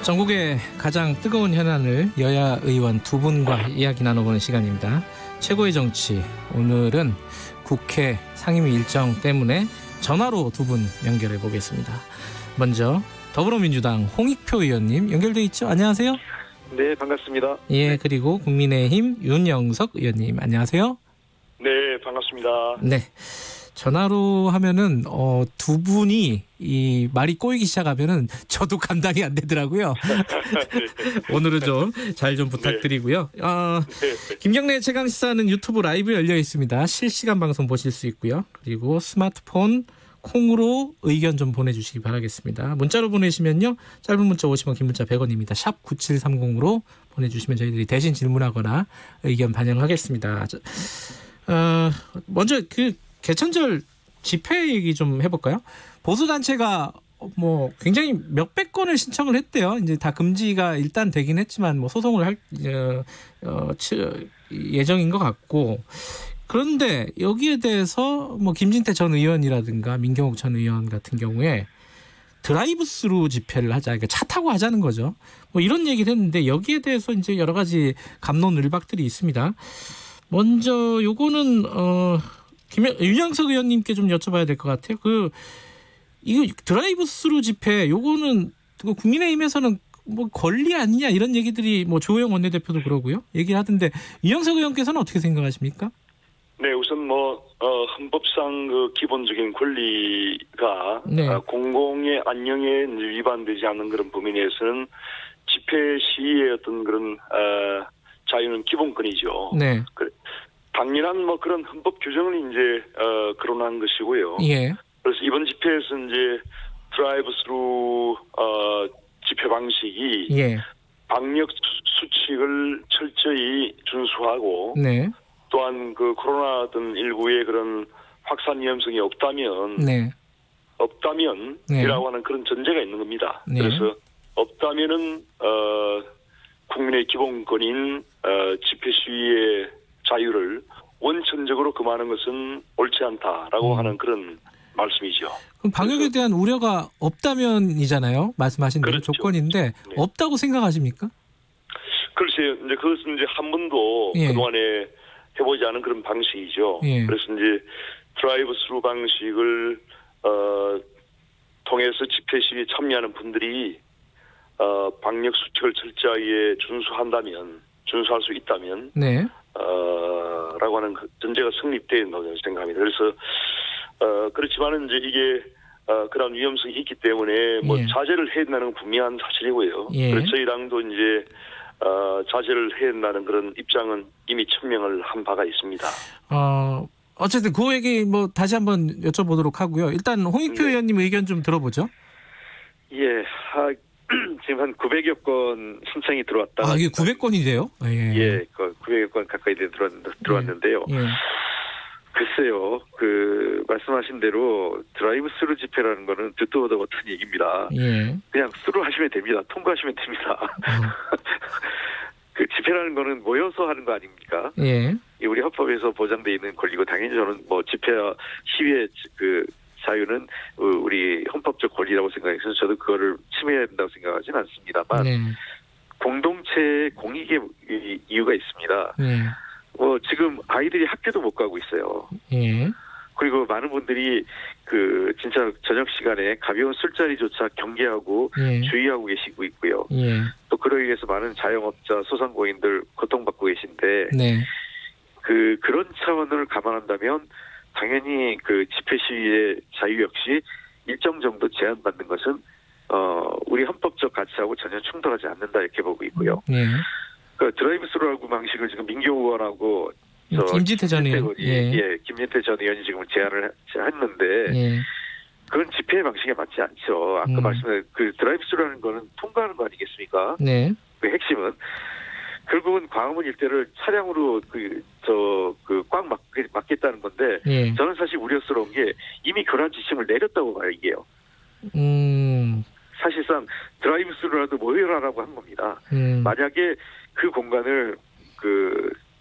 전국의 가장 뜨거운 현안을 여야 의원 두 분과 이야기 나눠보는 시간입니다. 최고의 정치, 오늘은 국회 상임위 일정 때문에 전화로 두 분 연결해 보겠습니다. 먼저 더불어민주당 홍익표 의원님 연결돼 있죠? 안녕하세요. 네, 반갑습니다. 예, 그리고 국민의힘 윤영석 의원님 안녕하세요. 네, 반갑습니다. 네, 전화로 하면은 두 분이 이 말이 꼬이기 시작하면은 저도 감당이 안 되더라고요. 네. 오늘은 좀 잘 좀 부탁드리고요. 네. 김경래 최강시사는 유튜브 라이브 열려 있습니다. 실시간 방송 보실 수 있고요. 그리고 스마트폰 콩으로 의견 좀 보내주시기 바라겠습니다. 문자로 보내시면요. 짧은 문자 50원, 긴 문자 100원입니다. 샵 9730으로 보내주시면 저희들이 대신 질문하거나 의견 반영하겠습니다. 먼저 그 개천절 집회 얘기 좀 해볼까요? 보수단체가 뭐 굉장히 몇백 건을 신청을 했대요. 이제 다 금지가 일단 되긴 했지만 뭐 소송을 할 예정인 것 같고. 그런데 여기에 대해서 뭐 김진태 전 의원이라든가 민경욱 전 의원 같은 경우에 드라이브스루 집회를 하자, 그러니까 차 타고 하자는 거죠. 뭐 이런 얘기를 했는데 여기에 대해서 이제 여러 가지 갑론을박들이 있습니다. 먼저 요거는 윤영석 의원님께 좀 여쭤봐야 될 것 같아요. 이거 드라이브스루 집회 요거는 국민의힘에서는 뭐 권리 아니냐 이런 얘기들이 뭐 조호영 원내대표도 그러고요. 얘기를 하던데 윤영석 의원께서는 어떻게 생각하십니까? 네, 우선 헌법상 그 기본적인 권리가 네. 공공의 안녕에 위반되지 않는 그런 범위 내에서는 집회 시위의 어떤 그런 자유는 기본권이죠. 네. 당연한 뭐 그런 헌법 규정을 이제 거론한 것이고요. 예. 그래서 이번 집회에서 이제 드라이브스루 집회 방식이 예. 방역 수칙을 철저히 준수하고 네. 또한 그 코로나 등 19의 그런 확산 위험성이 없다면 네. 이라고 하는 그런 전제가 있는 겁니다. 네. 그래서 없다면은 국민의 기본권인 집회 시위의 자유를 원천적으로 금하는 것은 옳지 않다라고 하는 그런 말씀이죠. 그럼 방역에 대한 우려가 없다면이잖아요. 말씀하신 대로 그렇죠. 조건인데 네. 없다고 생각하십니까? 글쎄요. 이제 그것은 이제 한 번도 예. 그동안에 해보지 않은 그런 방식이죠. 예. 그래서 이제 드라이브스루 방식을 통해서 집회 시위에 참여하는 분들이 방역 수칙을 철저하게 준수할 수 있다면 네. 라고 하는 그 전제가 성립되어 있다고 생각합니다. 그래서 그렇지만은 이제 이게 그런 위험성이 있기 때문에 뭐 예. 자제를 해야 된다는 건 분명한 사실이고요. 예. 그래서 저희 당도 이제 자제를 해야 된다는 그런 입장은 이미 천명을 한 바가 있습니다. 어쨌든 그 얘기 뭐 다시 한번 여쭤보도록 하고요. 일단 홍익표 네. 의원님 의견 좀 들어보죠. 예, 지금 한 900여 건 신청이 들어왔다. 이게 900건이래요? 예. 예, 900여 건 가까이 들어왔는데요. 예. 글쎄요, 말씀하신 대로 드라이브스루 집회라는 거는 듣도 보도 못한 얘기입니다. 예. 그냥 스루 하시면 됩니다. 통과하시면 됩니다. 그 집회라는 거는 모여서 하는 거 아닙니까? 예. 우리 헌법에서 보장되어 있는 권리고 당연히 저는 뭐 집회와 시위의 그 자유는 우리 헌법적 권리라고 생각해서 저도 그거를 침해해야 된다고 생각하지는 않습니다만 네. 공동체의 공익의 이유가 있습니다. 예. 지금 아이들이 학교도 못 가고 있어요. 예. 그리고 많은 분들이 진짜 저녁 시간에 가벼운 술자리조차 경계하고 예. 주의하고 계시고 있고요. 예. 또 그러기 위해서 많은 자영업자, 소상공인들 고통받고 계신데 네. 그런 차원을 감안한다면 당연히 그 집회 시위의 자유 역시 일정 정도 제한받는 것은 우리 헌법적 가치하고 전혀 충돌하지 않는다 이렇게 보고 있고요. 예. 그 드라이브스루 방식을 지금 민경욱 의원하고 김진태 전 의원, 김진태 전 의원이 지금 제안을 했는데 예. 그건 집회 방식에 맞지 않죠. 아까 말씀드린 그 드라이브스루라는 거는 통과하는 거 아니겠습니까? 네. 그 핵심은 결국은 광화문 일대를 차량으로 꽉 막겠다는 건데 예. 저는 사실 우려스러운 게 이미 그런 지침을 내렸다고 봐요, 이게요. 사실상 드라이브스루라도 모여라라고 한 겁니다. 만약에 그 공간을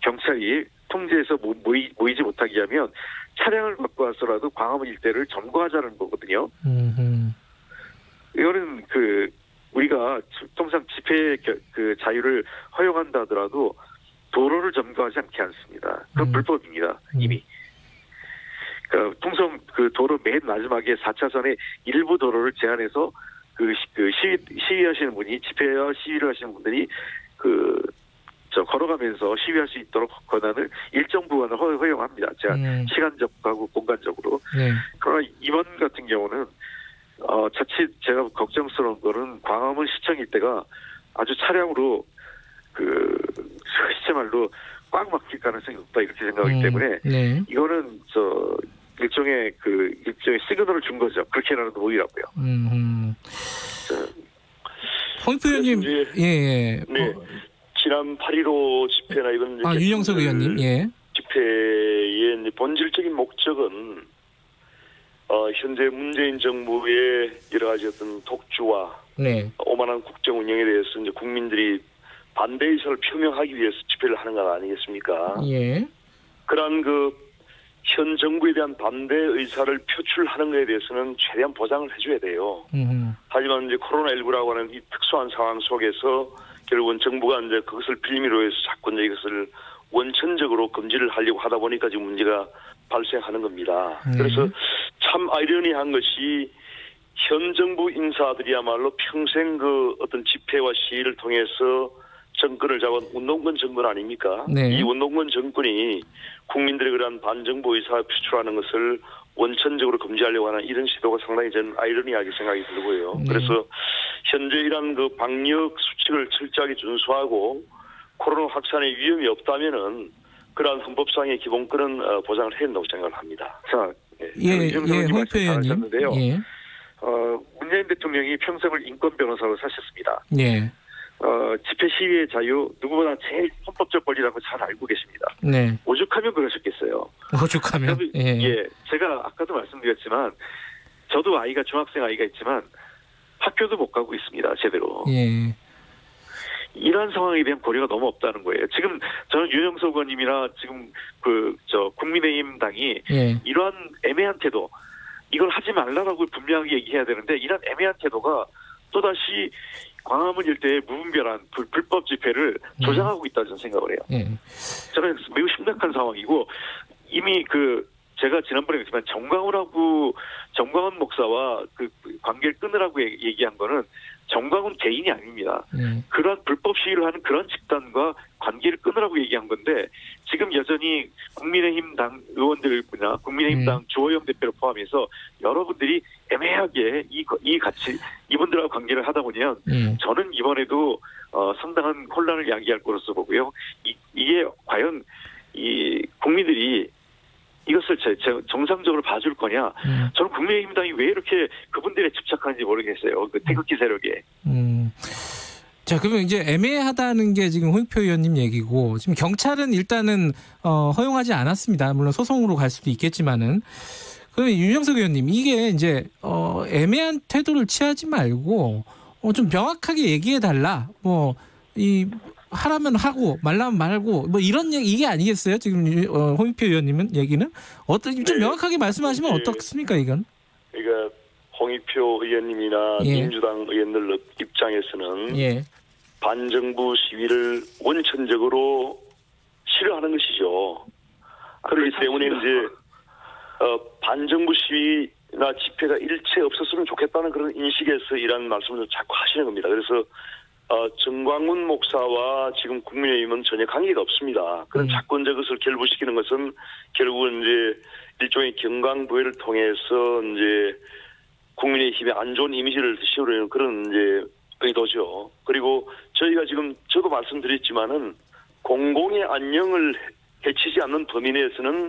경찰이 통제해서 모이지 못하게 하면 차량을 갖고 와서라도 광화문 일대를 점거하자는 거거든요. 이거는 우리가 통상 자유를 허용한다 하더라도 도로를 점거하지 않게 않습니다. 그건 불법입니다. 이미. 그러니까 통성 그 도로 맨 마지막에 4차선의 일부 도로를 제한해서 시위하시는 분이 집회와 시위를 하시는 분들이 걸어가면서 시위할 수 있도록 권한을 일정 부분을 허용합니다. 시간적하고 공간적으로. 네. 그러나 이번 같은 경우는 자칫 제가 걱정스러운 거는 광화문 시청 일대가 아주 차량으로 시체말로 꽉 막힐 가능성이 높다 이렇게 생각하기 때문에 네. 이거는 일종의 시그널을 준 거죠. 그렇게라도 보이라고요. 홍익표 의원님, 예. 네. 지난 8.15 집회나 이번 윤영석 의원님, 예. 집회의 본질적인 목적은 현재 문재인 정부의 여러 가지 어떤 독주와 네. 오만한 국정 운영에 대해서 이제 국민들이 반대 의사를 표명하기 위해서 집회를 하는 것 아니겠습니까? 예. 그러한 현 정부에 대한 반대 의사를 표출하는 것에 대해서는 최대한 보장을 해줘야 돼요. 하지만 이제 코로나19라고 하는 이 특수한 상황 속에서 결국은 정부가 이제 그것을 빌미로 해서 자꾸 이제 이것을 원천적으로 금지를 하려고 하다 보니까 지금 문제가 발생하는 겁니다. 그래서 참 아이러니한 것이 현 정부 인사들이야말로 평생 어떤 집회와 시위를 통해서 정권을 잡은 운동권 정권 아닙니까? 네. 이 운동권 정권이 국민들의 그러한 반정부 의사를 표출하는 것을 원천적으로 금지하려고 하는 이런 시도가 상당히 저는 아이러니하게 생각이 들고요. 그래서 현재 이런 방역 수칙을 철저하게 준수하고 코로나 확산의 위험이 없다면은 그러한 헌법상의 기본권은 보장을 해야 된다고 생각을 합니다. 자, 홍익표 의원님. 예. 문재인 대통령이 평생을 인권 변호사로 사셨습니다. 예. 집회 시위의 자유 누구보다 제일 헌법적 권리라고 잘 알고 계십니다. 네. 오죽하면 그러셨겠어요. 오죽하면. 예. 제가 아까도 말씀드렸지만 저도 중학생 아이가 있지만 학교도 못 가고 있습니다. 제대로. 예. 이러한 상황에 대한 고려가 너무 없다는 거예요. 지금 저는 윤영석 의원님이나 지금 국민의힘 당이 이러한 애매한 태도, 이걸 하지 말라라고 분명하게 얘기해야 되는데 이런 애매한 태도가 또다시 광화문 일대의 무분별한 불법 집회를 조장하고 있다 저는 생각을 해요. 저는 매우 심각한 상황이고 이미 제가 지난번에 그랬지만 정광훈 목사와 관계를 끊으라고 얘기한 거는 정광훈 개인이 아닙니다. 그러한 불법 시위를 하는 그런 집단과 관계를 끊으라고 얘기한 건데 지금 여전히 국민의힘 당 의원들이나 국민의힘 당 주호영 대표를 포함해서 여러분들이 애매하게 이분들하고 관계를 하다 보면 저는 이번에도 상당한 혼란을 야기할 것으로 보고요. 이게 과연 국민들이 이것을 정상적으로 봐줄 거냐? 저는 국민의힘 당이 왜 이렇게 그분들에 집착하는지 모르겠어요. 태극기 세력에. 자, 그러면 이제 애매하다는 게 지금 홍익표 의원님 얘기고 지금 경찰은 일단은 허용하지 않았습니다. 물론 소송으로 갈 수도 있겠지만은. 그러면 윤영석 의원님 이게 이제 애매한 태도를 취하지 말고 좀 명확하게 얘기해 달라. 하라면 하고 말라면 말고 이런 얘기 이게 아니겠어요? 지금 홍익표 의원님은 얘기는 좀 명확하게 말씀하시면 어떻습니까 이건? 그러니까 홍익표 의원님이나 민주당 의원들 입장에서는 반정부 시위를 원천적으로 싫어하는 것이죠. 그렇기 때문에 이제 반정부 시위나 집회가 일체 없었으면 좋겠다는 그런 인식에서 이런 말씀을 자꾸 하시는 겁니다. 그래서 정광훈 목사와 지금 국민의힘은 전혀 관계가 없습니다. 그런 자꾸 이제 그것을 결부시키는 것은 결국은 이제 일종의 경강부회를 통해서 이제 국민의힘의 안 좋은 이미지를 씌우려는 그런 이제 의도죠. 그리고 저희가 지금 저도 말씀드렸지만은 공공의 안녕을 해치지 않는 범위 내에서는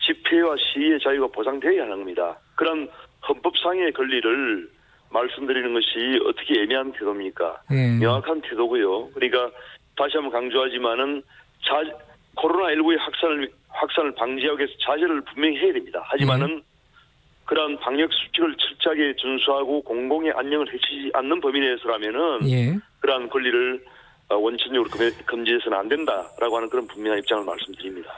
집회와 시위의 자유가 보장되어야 하는 겁니다. 그런 헌법상의 권리를 말씀드리는 것이 어떻게 애매한 태도입니까? 명확한 태도고요. 그러니까 다시 한번 강조하지만은 코로나19의 확산을 방지하기 위해서 자제를 분명히 해야 됩니다. 하지만은 그러한 방역 수칙을 철저하게 준수하고 공공의 안녕을 해치지 않는 범위 내에서라면은 그러한 권리를 원천적으로 금지해서는 안 된다라고 하는 그런 분명한 입장을 말씀드립니다.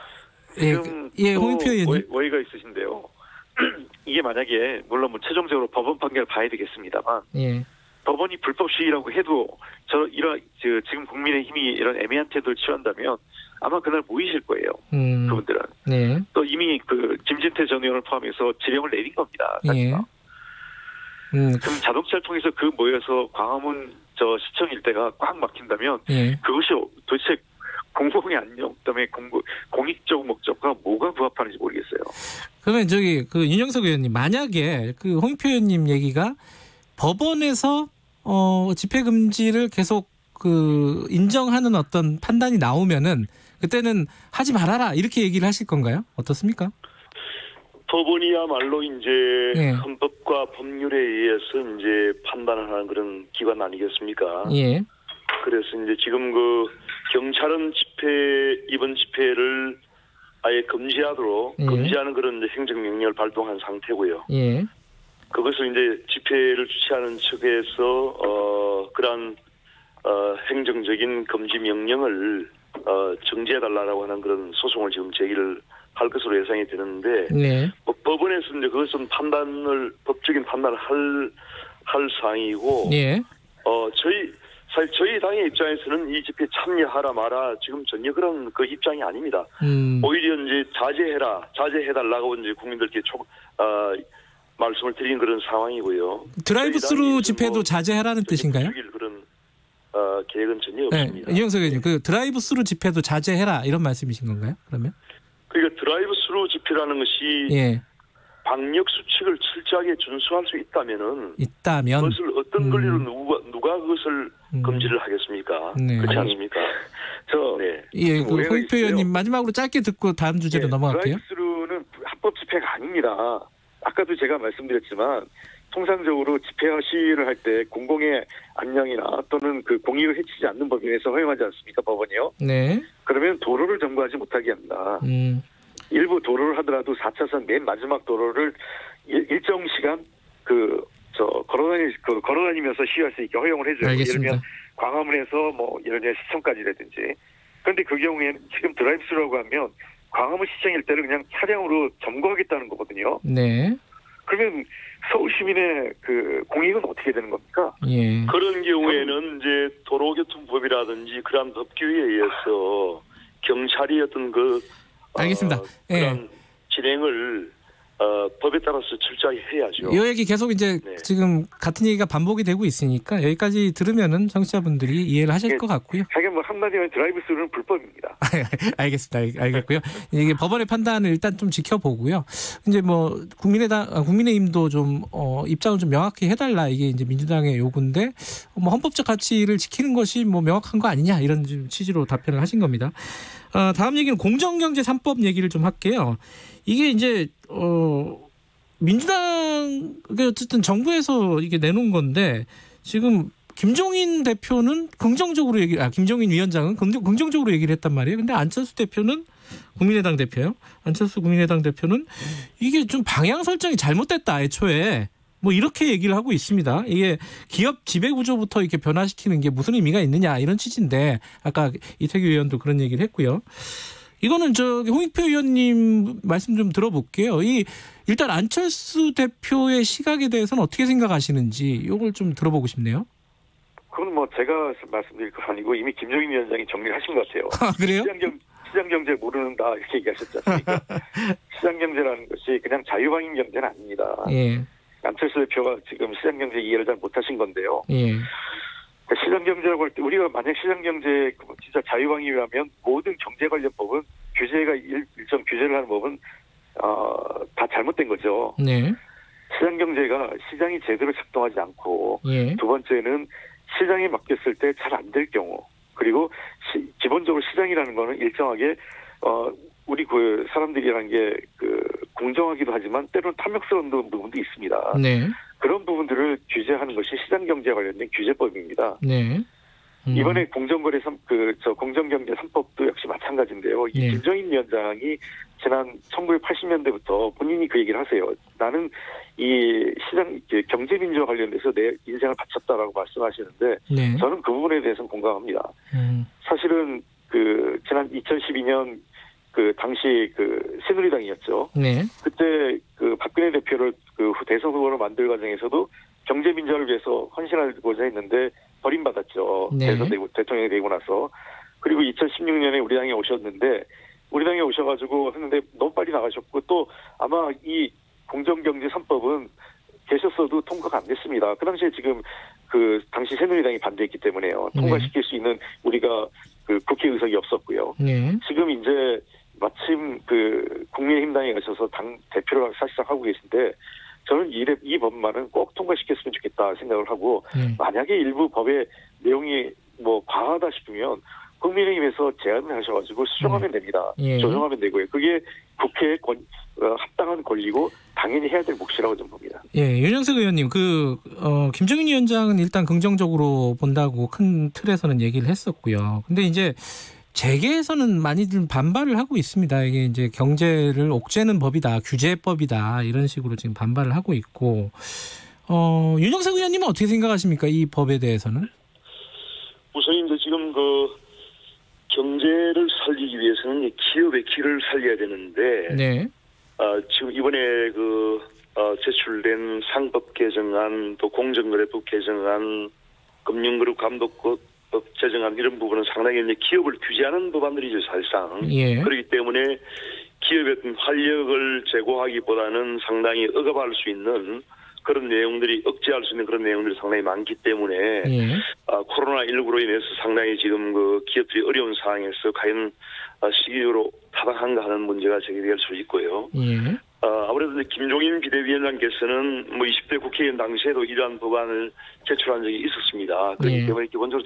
홍익표 의원님. 오해가 있으신데요. 이게 만약에 물론 최종적으로 법원 판결을 봐야 되겠습니다만 법원이 불법 시위라고 해도 지금 국민의힘이 이런 애매한 태도를 취한다면 아마 그날 모이실 거예요. 그분들은. 네. 또 이미 그 김진태 전 의원을 포함해서 지령을 내린 겁니다. 예. 그럼 자동차를 통해서 모여서 광화문 시청 일대가 꽉 막힌다면 예. 그것이 도대체 공공의 안녕, 그다음에 공익적 목적과 뭐가 부합하는지 모르겠어요. 그러면 윤영석 의원님, 만약에 홍익표 의원님 얘기가 법원에서 집회 금지를 계속 인정하는 어떤 판단이 나오면은 그때는 하지 말아라 이렇게 얘기를 하실 건가요? 어떻습니까? 법원이야말로 이제 예. 헌법과 법률에 의해서 이제 판단을 하는 그런 기관 아니겠습니까? 예. 그래서 이제 지금 경찰은 이번 집회를 아예 금지하도록 금지하는 그런 행정명령을 발동한 상태고요. 예. 그것을 이제 집회를 주최하는 측에서 그러한 행정적인 금지 명령을 정지해달라고 하는 그런 소송을 지금 제기를 할 것으로 예상이 되는데 네. 법원에서 이제 그것은 법적인 판단을 할 사항이고 네. 사실 저희 당의 입장에서는 이 집회에 참여하라 마라 지금 전혀 그런 입장이 아닙니다. 오히려 이제 자제해달라고 이제 국민들께 말씀을 드린 그런 상황이고요. 드라이브스루 집회도 자제하라는 뜻인가요? 그런 계획은 전혀 없습니다. 이영석 의원님, 드라이브스루 집회도 자제해라 이런 말씀이신 건가요? 그러면? 그러니까 드라이브스루 집회라는 것이 예. 방역 수칙을 철저하게 준수할 수 있다면 그것을 어떤 권리로 누가 그것을 금지를 하겠습니까? 네. 그렇지 않습니까? 홍익표 의원님 마지막으로 짧게 듣고 다음 주제로 넘어갈게요. 드라이브스루는 합법 집회가 아닙니다. 아까도 제가 말씀드렸지만 통상적으로 집회와 시위를 할 때 공공의 안녕이나 또는 공익을 해치지 않는 범위에서 허용하지 않습니까, 법원이요? 네. 그러면 도로를 점거하지 못하게 합니다. 일부 도로를 하더라도 4차선 맨 마지막 도로를 일정 시간 걸어다니면서 시위할 수 있게 허용을 해줘요. 알겠습니다. 예를 들면 광화문에서 예를 들면 시청까지라든지. 그런데 그 경우에는 지금 드라이브스루라고 하면 광화문 시청 일대를 그냥 차량으로 점거하겠다는 거거든요. 네. 그러면 서울 시민의 공익은 어떻게 되는 겁니까? 예. 그런 경우에는 이제 도로교통법이라든지 그런 법규에 의해서 경찰이 어떤 알겠습니다. 그런 진행을 법에 따라서 철저하게 해야죠. 이 얘기 계속 이제 지금 같은 얘기가 반복이 되고 있으니까 여기까지 들으면은 청취자분들이 이해를 하실 것 같고요. 자기가 한마디로 드라이브스루는 불법입니다. 알겠습니다. 알겠고요. 이게 법원의 판단을 일단 좀 지켜보고요. 이제 국민의힘도 좀 입장을 좀 명확히 해달라 이게 이제 민주당의 요구인데 헌법적 가치를 지키는 것이 명확한 거 아니냐 이런 취지로 답변을 하신 겁니다. 다음 얘기는 공정경제 3법 얘기를 좀 할게요. 이게 이제 민주당 어쨌든 정부에서 이게 내놓은 건데 지금 김종인 대표는 김종인 위원장은 긍정적으로 얘기를 했단 말이에요. 근데 안철수 대표는 국민의당 대표요. 안철수 국민의당 대표는 이게 좀 방향 설정이 잘못됐다 애초에. 이렇게 얘기를 하고 있습니다. 이게 기업 지배구조부터 이렇게 변화시키는 게 무슨 의미가 있느냐 이런 취지인데 아까 이태규 의원도 그런 얘기를 했고요. 이거는 홍익표 의원님 말씀 좀 들어볼게요. 일단 안철수 대표의 시각에 대해서는 어떻게 생각하시는지 이걸 좀 들어보고 싶네요. 그건 제가 말씀드릴 건 아니고 이미 김종인 위원장이 정리를 하신 것 같아요. 아, 그래요? 시장경제 모르는다 이렇게 얘기하셨지 않습니까? 시장경제라는 것이 그냥 자유방임 경제는 아닙니다. 예. 안철수 대표가 지금 시장경제 이해를 잘 못하신 건데요. 예. 시장경제라고 할 때 우리가 만약 시장경제 진짜 자유방임이라면 모든 경제 관련 법은 규제가 일정 규제를 하는 법은 다 잘못된 거죠. 네. 시장경제가 시장이 제대로 작동하지 않고 예. 두 번째는 시장에 맡겼을 때 잘 안 될 경우 그리고 기본적으로 시장이라는 거는 일정하게 우리 사람들이라는 게 공정하기도 하지만 때로는 탐욕스러운 부분도 있습니다. 네. 그런 부분들을 규제하는 것이 시장경제 관련된 규제법입니다. 네. 이번에 공정거래 공정경제 3법도 역시 마찬가지인데요. 이 네. 김종인 위원장이 지난 1980년대부터 본인이 그 얘기를 하세요. 나는 이 경제민주화 관련돼서 내 인생을 바쳤다라고 말씀하시는데 네. 저는 그 부분에 대해서는 공감합니다. 사실은 지난 2012년 당시 새누리당이었죠. 네. 그때 박근혜 대표를 대선 후보로 만들 과정에서도 경제 민주화를 위해서 헌신하고자 했는데 버림받았죠. 네. 대선되고 대통령이 되고 나서. 그리고 2016년에 우리 당에 오셨는데 우리 당에 오셔가지고 했는데 너무 빨리 나가셨고 또 아마 이 공정경제 3법은 계셨어도 통과가 안 됐습니다. 그 당시에 지금 그 당시 새누리당이 반대했기 때문에요. 통과시킬 수 있는 우리가 그 국회 의석이 없었고요. 네. 지금 이제 마침 그 국민의힘당에 가셔서 당 대표를 사실상 하고 계신데 저는 이 법만은 꼭 통과시켰으면 좋겠다 생각을 하고 만약에 일부 법의 내용이 뭐 과하다 싶으면 국민의힘에서 제안을 하셔가지고 수정하면 됩니다. 예. 조정하면 되고요. 그게 국회의 합당한 권리고 당연히 해야 될 몫이라고 좀 봅니다. 예, 윤영석 의원님, 김종인 위원장은 일단 긍정적으로 본다고 큰 틀에서는 얘기를 했었고요. 근데 이제 재계에서는 많이들 반발을 하고 있습니다. 이게 이제 경제를 옥죄는 법이다, 규제법이다 이런 식으로 지금 반발을 하고 있고, 윤영석 의원님은 어떻게 생각하십니까? 이 법에 대해서는? 우선 이제 지금 경제를 살리기 위해서는 기업의 길을 살려야 되는데, 네. 지금 이번에 제출된 상법 개정안, 또 공정거래법 개정안, 금융그룹 감독법 제정안 이런 부분은 상당히 이제 기업을 규제하는 법안들이죠, 사실상. 예. 그렇기 때문에 기업의 어떤 활력을 제고하기보다는 상당히 억압할 수 있는 그런 내용들이 억제할 수 있는 그런 내용들이 상당히 많기 때문에 예. 코로나19로 인해서 상당히 지금 기업들이 어려운 상황에서 과연 시기적으로 타당한가 하는 문제가 제기될 수 있고요. 예. 아무래도 김종인 비대위원장께서는 20대 국회의원 당시에도 이러한 법안을 제출한 적이 있었습니다. 그렇기 때문에 기본적으로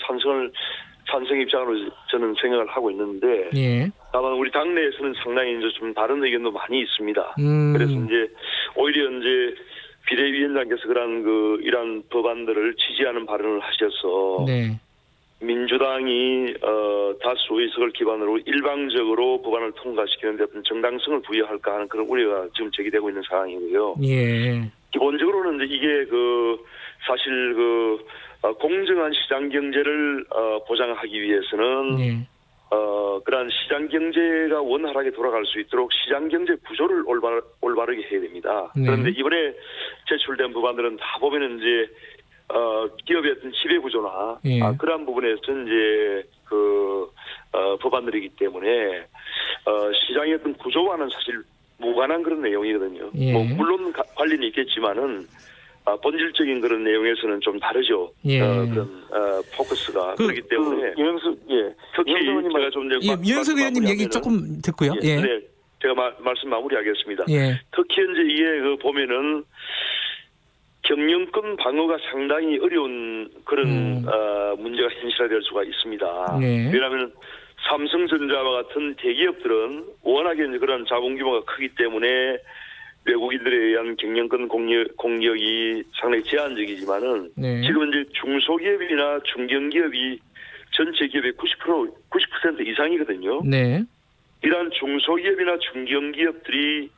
찬성 입장으로 저는 생각을 하고 있는데, 예. 다만 우리 당내에서는 상당히 이제 좀 다른 의견도 많이 있습니다. 그래서 이제 오히려 이제 비대위원장께서 이러한 법안들을 지지하는 발언을 하셔서 네. 민주당이 다수 의석을 기반으로 일방적으로 법안을 통과시키는 데 어떤 정당성을 부여할까 하는 그런 우려가 지금 제기되고 있는 상황이고요. 예. 기본적으로는 이제 이게 사실 공정한 시장 경제를 보장하기 위해서는 예. 그러한 시장 경제가 원활하게 돌아갈 수 있도록 시장 경제 구조를 올바르게 해야 됩니다. 네. 그런데 이번에 제출된 법안들은 다 보면은 이제 기업의 어떤 지배 구조나 예. 그러한 부분에서 이제 법안들이기 때문에 시장의 어떤 구조와는 사실 무관한 그런 내용이거든요. 예. 물론 관련이 있겠지만은 본질적인 그런 내용에서는 좀 다르죠. 예. 그런 포커스가 그렇기 때문에 특히 제가 좀 윤영석 의원님 얘기 조금 듣고요. 예. 네, 제가 말씀 마무리하겠습니다. 예. 특히 이제 이게 보면은 경영권 방어가 상당히 어려운 그런 문제가 현실화될 수가 있습니다. 네. 왜냐하면 삼성전자와 같은 대기업들은 워낙에 이제 그런 자본 규모가 크기 때문에 외국인들에 의한 경영권 공격이 상당히 제한적이지만은 네. 지금 이제 중소기업이나 중견기업이 전체 기업의 90% 이상이거든요. 네. 이러한 중소기업이나 중견기업들이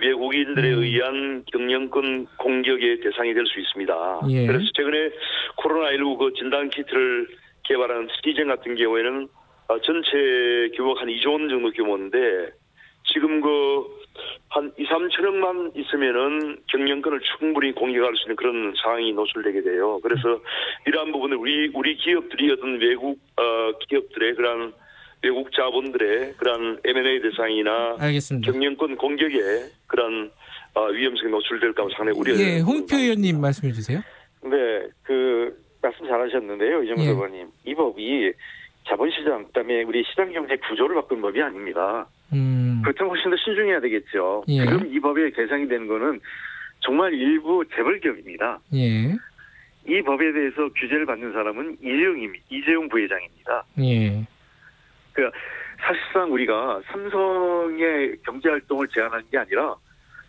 외국인들에 의한 경영권 공격의 대상이 될 수 있습니다. 예. 그래서 최근에 코로나19 진단키트를 개발한 시즌 같은 경우에는 전체 규모가 한 2조 원 정도 규모인데 지금 한 2, 3천억만 있으면은 경영권을 충분히 공격할 수 있는 그런 상황이 노출되게 돼요. 그래서 이러한 부분을 우리 기업들이 어떤 외국 기업들의 그런 외국 자본들의 그런 M&A 대상이나 알겠습니다. 경영권 공격에 그런 위험성이 노출될까 봐 상당히 우려해요. 예, 홍익표 의원님 말씀해 주세요. 네, 말씀 잘하셨는데요, 이정도 의원님. 이 법이 자본시장, 그다음에 우리 시장경제 구조를 바꾼 법이 아닙니다. 그렇다면 훨씬 더 신중해야 되겠죠. 예. 지금 이 법에 개정이 된 거는 정말 일부 재벌기업입니다. 예. 이 법에 대해서 규제를 받는 사람은 이재용 부회장입니다. 예. 사실상 우리가 삼성의 경제활동을 제한한 게 아니라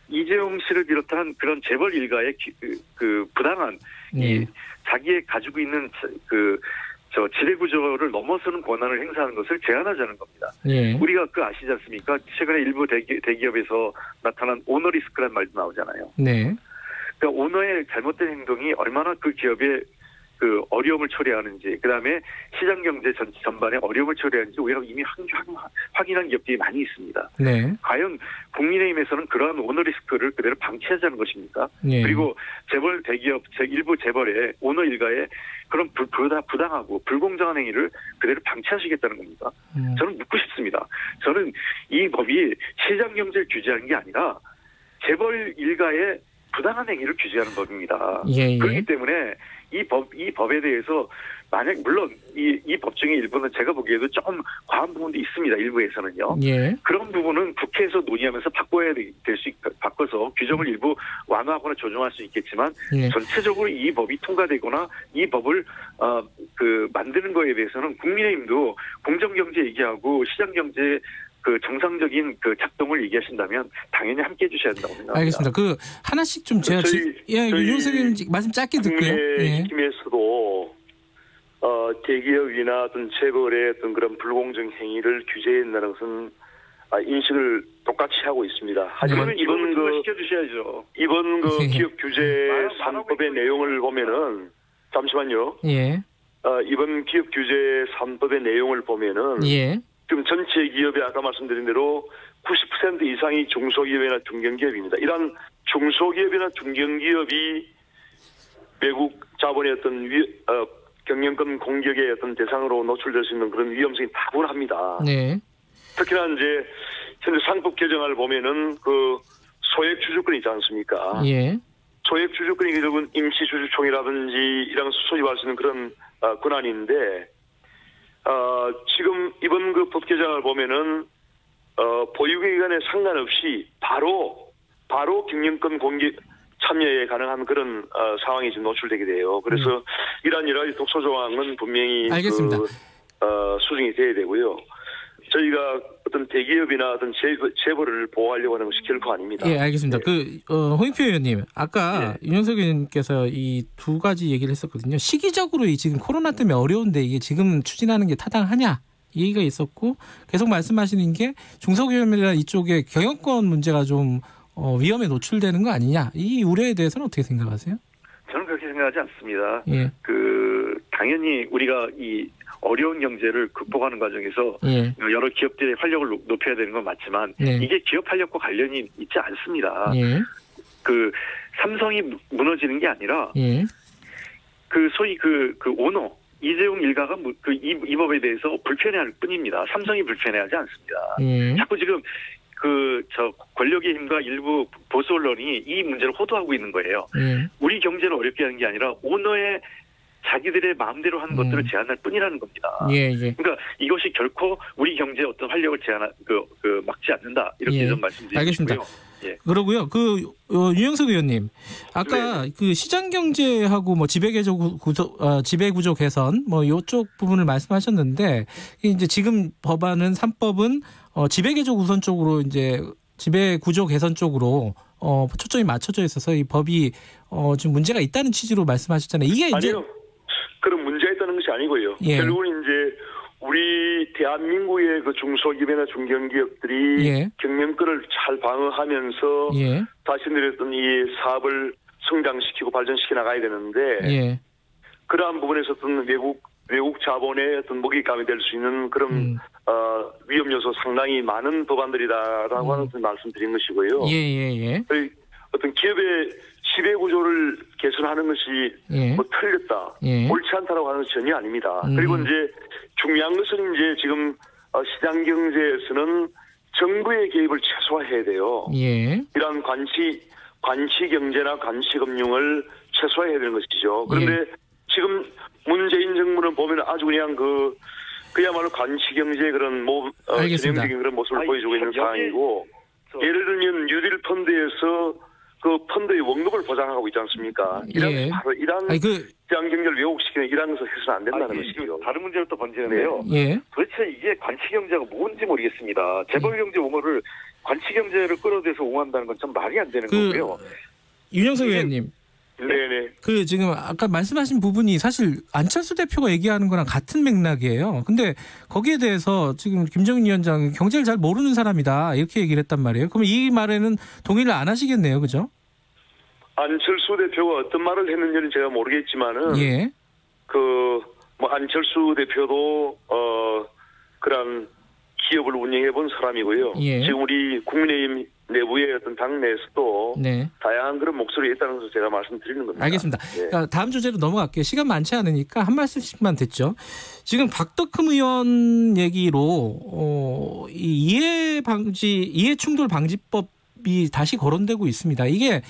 이재용 씨를 비롯한 그런 재벌 일가의 부당한 자기의 가지고 있는 지배구조를 넘어서는 권한을 행사하는 것을 제한하자는 겁니다. 예. 우리가 아시지 않습니까? 최근에 일부 대기업에서 나타난 오너 리스크라는 말도 나오잖아요. 네. 그러니까 오너의 잘못된 행동이 얼마나 그 기업의 그 어려움을 초래하는지, 그다음에 시장 경제 전반에 어려움을 초래하는지 오히려 이미 확인한 기업들이 많이 있습니다. 네. 과연 국민의힘에서는 그러한 오너 리스크를 그대로 방치하자는 것입니까? 네. 그리고 재벌 대기업 일부 재벌의 오너 일가의 그런 부당하고 불공정한 행위를 그대로 방치하시겠다는 겁니까? 저는 묻고 싶습니다. 저는 이 법이 시장 경제를 규제하는 게 아니라 재벌 일가의 부당한 행위를 규제하는 법입니다. 예, 예. 그렇기 때문에 이 법에 대해서 만약 물론 이 법 중에 일부는 제가 보기에도 조금 과한 부분도 있습니다. 일부에서는요. 예. 그런 부분은 국회에서 논의하면서 바꿔서 규정을 일부 완화하거나 조정할 수 있겠지만 예. 전체적으로 이 법이 통과되거나 이 법을 만드는 거에 대해서는 국민의힘도 공정경제 얘기하고 시장경제 그 정상적인 그 작동을 얘기하신다면 당연히 함께 해주셔야 된다고 생각합니다. 알겠습니다. 그 하나씩 좀 제가 윤영석 의원님 말씀 짧게 듣고요. 국민의힘에서도 대기업이나 어떤 재벌의 어떤 그런 불공정 행위를 규제해야 된다는 것은 인식을 똑같이 하고 있습니다. 하지만 이번 시켜주셔야죠. 이번 그 기업 규제 3법의 내용을 보면은 잠시만요. 예. 이번 기업 규제 3법의 내용을 보면은 예. 지금 전체 기업의 아까 말씀드린 대로 90% 이상이 중소기업이나 중견기업입니다. 이런 중소기업이나 중견기업이 외국 자본의 어떤 경영권 공격의 어떤 대상으로 노출될 수 있는 그런 위험성이 다분합니다. 네. 특히나 이제 현재 상법 개정을 보면은 그 소액 주주권이 있지 않습니까? 예. 소액 주주권이 결국은 임시 주주총이라든지 이런 소집할 수 있는 그런 권한인데. 지금 이번 그 법 개정을 보면은 보유기간에 상관없이 바로 경영권 공개 참여에 가능한 그런 상황이 지금 노출되게 돼요. 그래서 이러한 여러 가지 독소 조항은 분명히 알겠습니다. 수정이 돼야 되고요. 저희가 어떤 대기업이나 어떤 재벌을 보호하려고 하는 것이 결코 아닙니다. 예, 알겠습니다. 네. 홍익표 의원님, 아까 윤영석 의원님께서 이 두 가지 얘기를 했었거든요. 시기적으로 지금 코로나 때문에 어려운데 이게 지금 추진하는 게 타당하냐? 이 얘기가 있었고 계속 말씀하시는 게 중소기업이나 이쪽에 경영권 문제가 좀 위험에 노출되는 거 아니냐? 이 우려에 대해서는 어떻게 생각하세요? 저는 그렇게 생각하지 않습니다. 예. 당연히 우리가 이 어려운 경제를 극복하는 과정에서 예. 여러 기업들의 활력을 높여야 되는 건 맞지만 이게 기업 활력과 관련이 있지 않습니다. 예. 삼성이 무너지는 게 아니라 소위 오너 이재용 일가가 이 법에 대해서 불편해할 뿐입니다. 삼성이 불편해하지 않습니다. 자꾸 지금 권력의 힘과 일부 보수 언론이 이 문제를 호도하고 있는 거예요. 우리 경제를 어렵게 하는 게 아니라 오너의 자기들의 마음대로 하는 것들을 제한할 뿐이라는 겁니다. 예. 그러니까 이것이 결코 우리 경제의 어떤 활력을 막지 않는다. 이렇게 좀 말씀드리고 알겠습니다. 싶고요. 예. 그러고요. 윤영석 의원님, 아까 그 시장 경제하고 뭐 지배 구조 개선 뭐 이쪽 부분을 말씀하셨는데 이제 지금 법안은 3법은 지배 개조 우선 쪽으로 이제 지배 구조 개선 쪽으로 초점이 맞춰져 있어서 이 법이 좀 문제가 있다는 취지로 말씀하셨잖아요. 이게 이제 아니요. 그런 문제가 있다는 것이 아니고요. 예. 결국은 이제 우리 대한민국의 그 중소기업이나 중견기업들이 경영권을 잘 방어하면서 자신들의 어떤 이 사업을 성장시키고 발전시켜 나가야 되는데 그러한 부분에서 어떤 외국 자본의 어떤 먹잇감이 될 수 있는 그런 위험 요소 상당히 많은 법안들이다라고 하는 말씀드린 것이고요. 어떤 기업의 지배 구조를 개선하는 것이 뭐 틀렸다, 옳지 않다라고 하는 것이 전혀 아닙니다. 그리고 이제 중요한 것은 이제 지금 시장 경제에서는 정부의 개입을 최소화해야 돼요. 이러한 관치 경제나 관치 금융을 최소화해야 되는 것이죠. 그런데 지금 문재인 정부는 보면 아주 그냥 그야말로 관치 경제의 그런 전형적인 그런 모습을 보여주고 있는 상황이고, 예를 들면 뉴딜 펀드에서 그 펀드의 원금을 보장하고 있지 않습니까? 바로 이러한 시장 경제를 왜곡시키는 이러한 것을 해서는 안 된다는 것이죠. 다른 문제로 또 번지는데요. 도대체 이게 관치 경제가 뭔지 모르겠습니다. 재벌 경제 옹호를 관치 경제를 끌어들여서 옹호한다는 건 참 말이 안 되는 거고요. 윤영석 의원님. 네네. 지금 아까 말씀하신 부분이 사실 안철수 대표가 얘기하는 거랑 같은 맥락이에요. 근데 거기에 대해서 지금 김정인 위원장 경제를 잘 모르는 사람이다 이렇게 얘기를 했단 말이에요. 그럼 이 말에는 동의를 안 하시겠네요, 그죠? 안철수 대표가 어떤 말을 했는지는 제가 모르겠지만은 안철수 대표도 그런 기업을 운영해 본 사람이고요. 예. 지금 우리 국민의힘 내부의 어떤 당 내에서도 네. 다양한 그런 목소리가 있다는 것을 제가 말씀드리는 겁니다. 알겠습니다. 예. 다음 주제로 넘어갈게요. 시간 많지 않으니까 한 말씀씩만 듣죠. 지금 박덕흠 의원 얘기로 이해 충돌 방지법이 다시 거론되고 있습니다. 이게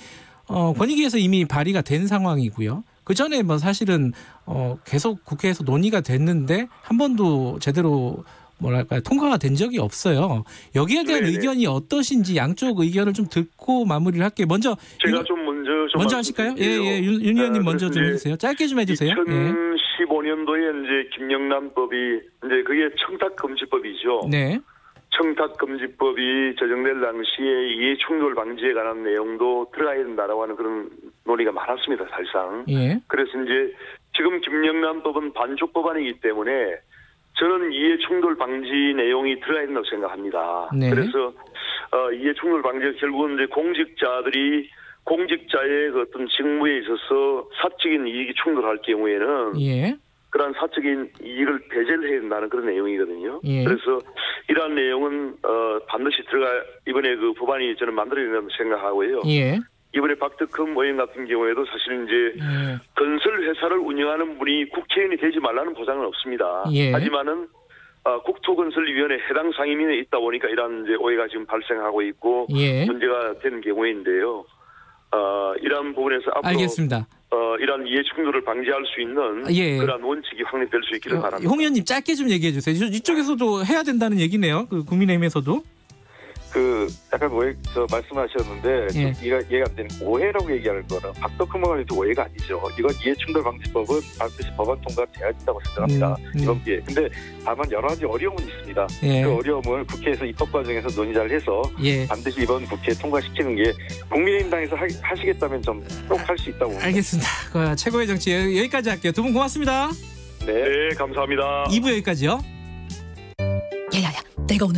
권익위에서 이미 발의가 된 상황이고요. 그 전에 뭐 사실은 계속 국회에서 논의가 됐는데 한 번도 제대로 통과가 된 적이 없어요. 여기에 대한 네네. 의견이 어떠신지 양쪽 의견을 좀 듣고 마무리를 할게요. 먼저 제가 먼저 하실까요? 예, 윤 의원님 먼저 좀 해주세요. 짧게 좀 해주세요. 2015년도에 이제 김영란법이 이제 그게 청탁금지법이죠. 네. 청탁금지법이 제정될 당시에 이해충돌 방지에 관한 내용도 들어가야 된다라고 하는 그런 논의가 많았습니다, 사실상. 예. 그래서 이제 지금 김영란법은 반쪽 법안이기 때문에 저는 이해충돌 방지 내용이 들어야 된다고 생각합니다. 네. 그래서 이해충돌 방지가 결국은 이제 공직자의 그 어떤 직무에 있어서 사적인 이익이 충돌할 경우에는 예. 그러한 사적인 이익을 배제를 해야 된다는 그런 내용이거든요. 예. 그래서 이러한 내용은 반드시 이번에 그 법안이 저는 만들어야 된다고 생각하고요. 예. 이번에 박덕흠 의원 같은 경우에도 사실 이제 건설 회사를 운영하는 분이 국회의원이 되지 말라는 보장은 없습니다. 예. 하지만은 국토건설위원회 해당 상임위에 있다 보니까 이러한 이제 오해가 지금 발생하고 있고 예. 문제가 되는 경우인데요. 이러한 부분에서 앞으로 알겠습니다. 이러한 이해 충돌을 방지할 수 있는 그러한 원칙이 확립될 수 있기를 바랍니다. 홍 의원님 짧게 좀 얘기해 주세요. 이쪽에서도 해야 된다는 얘기네요. 그 국민의힘에서도. 약간 말씀하셨는데 좀 이해가 안 되는 오해라고 얘기하는 거는 박덕흠 의원도 오해가 아니죠. 이건 이해충돌방지법은 반드시 법안 통과돼야 된다고 생각합니다. 이번 기회에. 근데 다만 여러 가지 어려움은 있습니다. 예. 그 어려움을 국회에서 입법 과정에서 논의를 해서 반드시 이번 국회에 통과시키는 게 국민의힘당에서 하시겠다면 좀 꼭 할 수 있다고 봅니다. 알겠습니다. 최고의 정치 여기까지 할게요. 두 분 고맙습니다. 네, 감사합니다. 2부 여기까지요. 야야야, 내가 오늘